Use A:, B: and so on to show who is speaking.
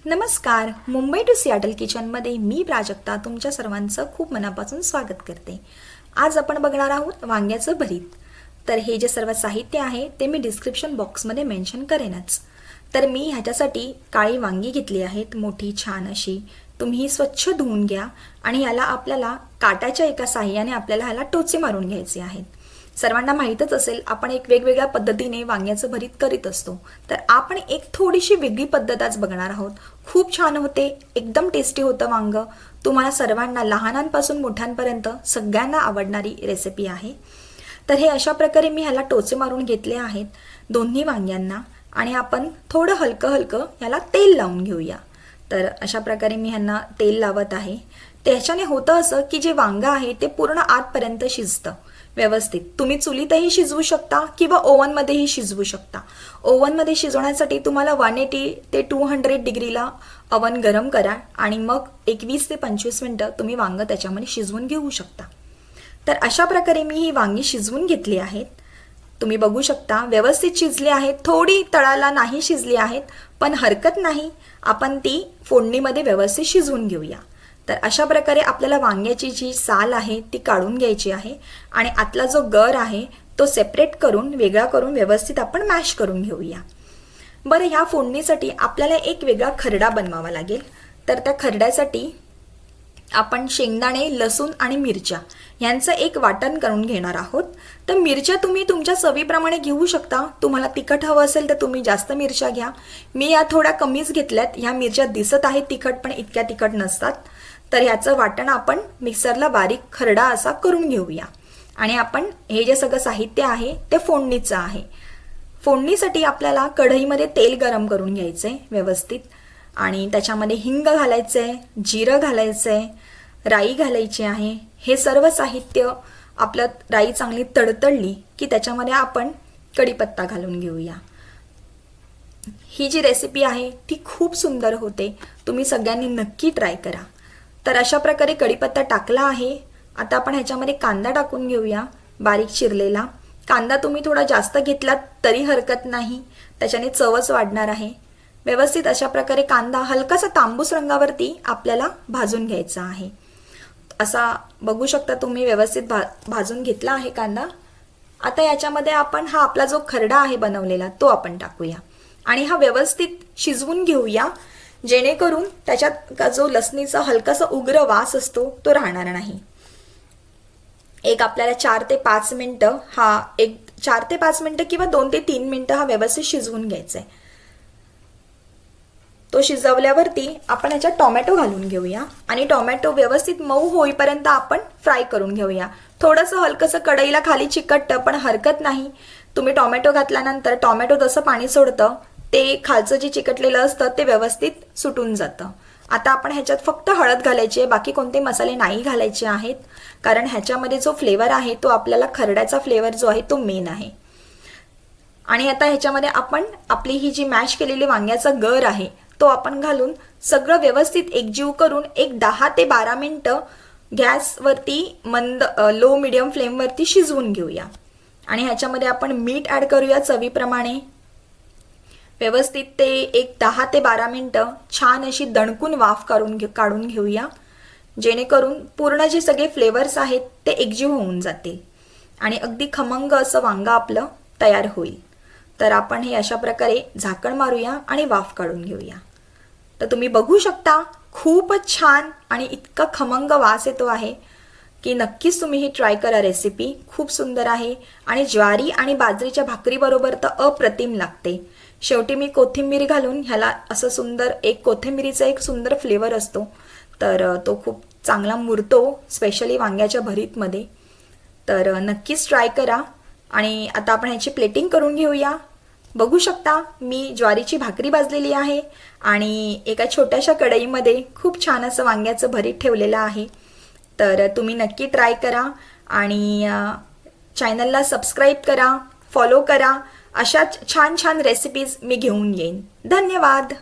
A: नमस्कार. Mumbai to Seattle किचनमध्ये मी प्राजक्ता तुमच्या सर्वांचं खूप मनापासून स्वागत करते. आज आपण बघणार आहोत वांग्याचं भरीत. तर हे जे सर्व साहित्य आहे ते मी डिस्क्रिप्शन बॉक्समध्ये मेन्शन करेनच. तर मी ह्याच्यासाठी काळी वांगी घेतली आहेत, मोठी छान अशी. तुम्ही ही स्वच्छ धुवून घ्या आणि याला आपल्याला काटाच्या एका साहाय्याने आपल्याला ह्याला टोचे मारून घ्यायचे आहेत. सर्वांना माहीतच असेल आपण एक वेगवेगळ्या पद्धतीने वांग्याचं भरीत करीत असतो. तर आपण एक थोडीशी वेगळी पद्धत आज बघणार आहोत. खूप छान होते, एकदम टेस्टी होतं वांग. तुम्हाला सर्वांना लहानांपासून मोठ्यांपर्यंत सगळ्यांना आवडणारी रेसिपी आहे. तर हे अशा प्रकारे मी ह्याला टोचे मारून घेतले आहेत दोन्ही वांग्यांना आणि आपण थोडं हलकं हलकं ह्याला तेल लावून घेऊया. तर अशा प्रकारे मी ह्यांना तेल लावत आहे. त्याच्याने होतं असं की जे वांग आहे ते पूर्ण आतपर्यंत शिजतं व्यवस्थित. तुम्ही चुलीतही शिजवू शकता किंवा ओव्हनमध्येही शिजवू शकता. ओव्हनमध्ये शिजवण्यासाठी तुम्हाला 180 ते 200 डिग्रीला ओव्हन गरम करा आणि मग 21 ते 25 मिनिटं तुम्ही वांग त्याच्यामध्ये शिजवून घेऊ शकता. तर अशा प्रकारे मी ही वांगी शिजवून घेतली आहेत. तुम्ही बघू शकता व्यवस्थित शिजली आहेत. थोडी तळाला नाही शिजली आहेत, पण हरकत नाही, आपण ती फोडणीमध्ये व्यवस्थित शिजवून घेऊया. तर अशा प्रकारे आपल्याला वांग्याची जी साल आहे ती काढून घ्यायची आहे आणि आतला जो गर आहे तो सेपरेट करून वेगळा करून व्यवस्थित आपण मॅश करून घेऊया. बरं, ह्या फोडणीसाठी आपल्याला एक वेगळा खरडा बनवावा लागेल. तर त्या खरड्यासाठी आपण शेंगदाणे, लसूण आणि मिरच्या यांचं एक वाटण करून घेणार आहोत. तर मिरच्या तुम्ही तुमच्या चवीप्रमाणे घेऊ शकता. तुम्हाला तिखट हवं असेल तर तुम्ही जास्त मिरच्या घ्या. मी या थोड्या कमीच घेतल्यात. ह्या मिरच्या दिसत आहेत तिखट, पण इतक्या तिखट नसतात. तर ह्याचं वाटण आपण मिक्सरला बारीक खरडा असा करून घेऊया. आणि आपण हे जे सगळं साहित्य आहे ते फोडणीचं आहे. फोडणीसाठी आपल्याला कढईमध्ये तेल गरम करून घ्यायचंय व्यवस्थित आणि त्याच्यामध्ये हिंग घालायचंय, जिरं घालायचंय, राई घालायची आहे. हे सर्व साहित्य आपलं राई चांगली तडतडली की त्याच्यामध्ये आपण कढीपत्ता घालून घेऊया. ही जी रेसिपी आहे ती खूप सुंदर होते. तुम्ही सगळ्यांनी नक्की ट्राय करा. तर अशा प्रकारे कढीपत्ता टाकला आहे. आता आपण ह्याच्यामध्ये कांदा टाकून घेऊया, बारीक चिरलेला. कांदा तुम्ही थोडा जास्त घेतलात तरी हरकत नाही, त्याच्याने चवच वाढणार आहे. व्यवस्थित अशा प्रकारे कांदा हलकासा तांबूस रंगावरती आपल्याला भाजून घ्यायचा आहे. असा बघू शकता तुम्ही व्यवस्थित भाजून घेतला आहे कांदा. आता याच्यामध्ये आपण हा आपला जो खरडा आहे बनवलेला तो आपण टाकूया आणि हा व्यवस्थित शिजवून घेऊया, जेणेकरून त्याच्यात जो लसणीचा हलकासा उग्र वास असतो तो राहणार नाही. एक आपल्याला 4 ते 5 मिनिटं एक 4 ते 5 मिनिटं किंवा 2 ते 3 मिनिटं हा व्यवस्थित शिजवून घ्यायचा आहे. तो शिजवल्यावरती आपण ह्याच्यात टोमॅटो घालून घेऊया आणि टोमॅटो व्यवस्थित मऊ होईपर्यंत आपण फ्राय करून घेऊया. थोडंसं हलकंसं कढईला खाली चिकटतं, पण हरकत नाही. तुम्ही टोमॅटो घातल्यानंतर टोमॅटो जसं पाणी सोडतं ते खालचं जे चिकटलेलं असतं ते व्यवस्थित सुटून जातं. आता आपण ह्याच्यात फक्त हळद घालायची आहे, बाकी कोणते मसाले नाही घालायचे आहेत, कारण ह्याच्यामध्ये जो फ्लेवर आहे तो आपल्याला खरड्याचा फ्लेवर जो आहे तो मेन आहे. आणि आता ह्याच्यामध्ये आपण आपली ही जी मॅश केलेली वांग्याचा गर आहे तो आपण घालून सगळं व्यवस्थित एकजीव करून एक 10 ते 12 मिनिटं गॅसवरती लो मिडियम फ्लेमवरती शिजवून घेऊया. आणि ह्याच्यामध्ये आपण मीठ ॲड करूया चवीप्रमाणे. व्यवस्थित ते एक 10 ते 12 मिनिटं छान अशी दणकून वाफ काढून घेऊया, जेणेकरून पूर्ण जे सगळे फ्लेवर्स आहेत ते एकजीव होऊन जातील आणि अगदी खमंग असं वांग आपलं तयार होईल. तर आपण हे अशा प्रकारे झाकण मारूया आणि वाफ काढून घेऊया. तर तुम्ही बघू शकता खूपच छान आणि इतका खमंग वास येतो आहे की नक्कीच तुम्ही ही ट्राय करा. रेसिपी खूप सुंदर आहे आणि ज्वारी आणि बाजरीच्या भाकरीबरोबर तर अप्रतिम लागते. शेवटी मी कोथिंबीर घालून ह्याला असं सुंदर कोथिंबीरीचा एक सुंदर फ्लेवर असतो, तर तो खूप चांगला मुरतो स्पेशली वांग्याच्या भरीतमध्ये. तर नक्कीच ट्राय करा. आणि आता आपण ह्याची प्लेटिंग करून घेऊया. बघू शकता मी ज्वारीची भाकरी भाजलेली आहे आणि एका छोट्याशा कढईमध्ये खूप छान असं वांग्याचं भरीत ठेवलेलं आहे. तर तुम्ही नक्की ट्राय करा आणि चॅनलला सबस्क्राईब करा, फॉलो करा. अशाच छान छान रेसिपीज मी घेऊन येईन. धन्यवाद.